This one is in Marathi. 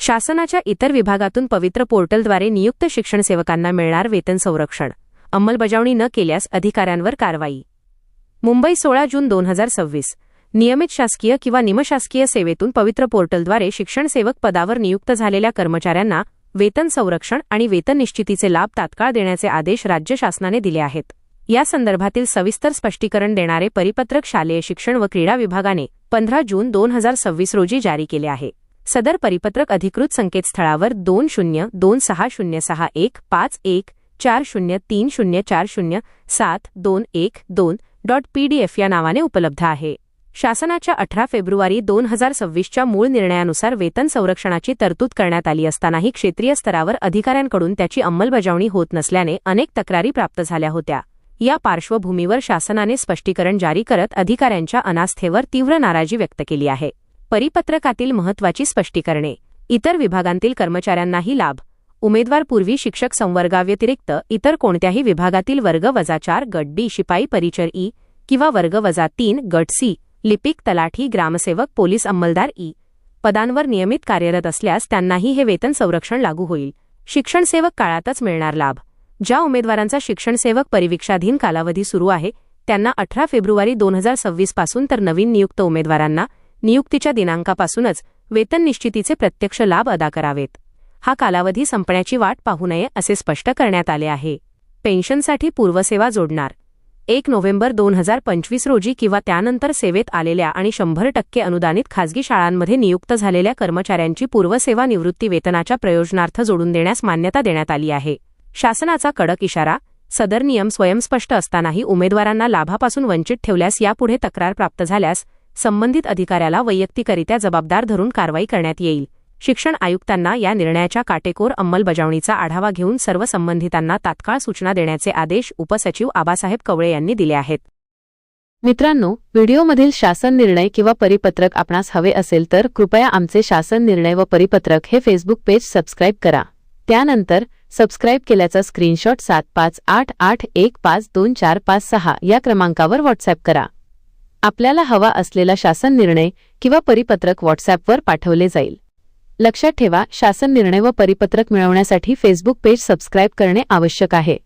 शासनाच्या इतर विभागातून पवित्र पोर्टलद्वारे नियुक्त शिक्षण सेवकांना मिळणार वेतन संरक्षण, अंमलबजावणी न केल्यास अधिकाऱ्यांवर कारवाई. मुंबई 16 जून 2026. नियमित शासकीय किंवा निमशासकीय सेवेतून पवित्र पोर्टलद्वारे शिक्षणसेवक पदावर नियुक्त झालेल्या कर्मचाऱ्यांना वेतन संरक्षण आणि वेतन निश्चितीचे लाभ तात्काळ देण्याचे आदेश राज्य शासनाने दिले आहेत. या संदर्भातील सविस्तर स्पष्टीकरण देणारे परिपत्रक शालेय शिक्षण व क्रीडा विभागाने 15 जून 2026 रोजी जारी केले आहे. सदर परिपत्रक अधिकृत संकेतस्थळावर 202640514030407212.pdf या नावाने उपलब्ध आहे. शासनाच्या 18 फेब्रुवारी 2026च्या मूळ निर्णयानुसार वेतन संरक्षणाची तरतूद करण्यात आली असतानाही क्षेत्रीय स्तरावर अधिकाऱ्यांकडून त्याची अंमलबजावणी होत नसल्याने अनेक तक्रारी प्राप्त झाल्या होत्या. या पार्श्वभूमीवर शासनाने स्पष्टीकरण जारी करत अधिकाऱ्यांच्या अनास्थेवर तीव्र नाराजी व्यक्त केली आहे. परिपत्रकातील महत्त्वाची स्पष्टीकरणे. इतर विभागांतील कर्मचाऱ्यांनाही लाभ. उमेदवार पूर्वी शिक्षक संवर्गाव्यतिरिक्त इतर कोणत्याही विभागातील वर्ग -4 गट डी शिपाई परिचर ई किंवा वर्ग -3 गट सी लिपिक तलाठी ग्रामसेवक पोलीस अंमलदार ई पदांवर नियमित कार्यरत असल्यास त्यांनाही हे वेतन संरक्षण लागू होईल. शिक्षणसेवक काळातच मिळणार लाभ. ज्या उमेदवारांचा शिक्षणसेवक परिवीक्षाधीन कालावधी सुरू आहे त्यांना 18 फेब्रुवारी 2026 पासून तर नवीन नियुक्त उमेदवारांना नियुक्तीच्या दिनांकापासूनच वेतन निश्चितीचे प्रत्यक्ष लाभ अदा करावेत. हा कालावधी संपण्याची वाट पाहू नये असे स्पष्ट करण्यात आले आहे. पेन्शनसाठी पूर्वसेवा जोडणार. 1 नोव्हेंबर 2025 रोजी किंवा त्यानंतर सेवेत आलेल्या आणि 100% अनुदानित खाजगी शाळांमध्ये नियुक्त झालेल्या कर्मचाऱ्यांची पूर्वसेवा निवृत्ती वेतनाच्या प्रयोजनार्थ जोडून देण्यास मान्यता देण्यात आली आहे. शासनाचा कडक इशारा. सदर नियम स्वयंस्पष्ट असतानाही उमेदवारांना लाभापासून वंचित ठेवल्यास यापुढे तक्रार प्राप्त झाल्यास संबंधित अधिकाऱ्याला वैयक्तिकरित्या जबाबदार धरून कारवाई करण्यात येईल. शिक्षण आयुक्तांना या निर्णयाच्या काटेकोर अंमलबजावणीचा आढावा घेऊन सर्व संबंधितांना तात्काळ सूचना देण्याचे आदेश उपसचिव आबासाहेब कवळे यांनी दिले आहेत. मित्रांनो, व्हिडिओमधील शासन निर्णय किंवा परिपत्रक आपणास हवे असेल तर कृपया आमचे शासन निर्णय व परिपत्रक हे फेसबुक पेज सबस्क्राईब करा. त्यानंतर सबस्क्राईब केल्याचा स्क्रीनशॉट 7588152456 या क्रमांकावर व्हॉट्सअॅप करा. आपल्याला हवा असलेला शासन निर्णय किंवा परिपत्रक व्हॉट्सअॅपवर पाठवले जाईल. लक्षात ठेवा, शासन निर्णय व परिपत्रक मिळवण्यासाठी फेसबुक पेज सबस्क्राईब करणे आवश्यक आहे.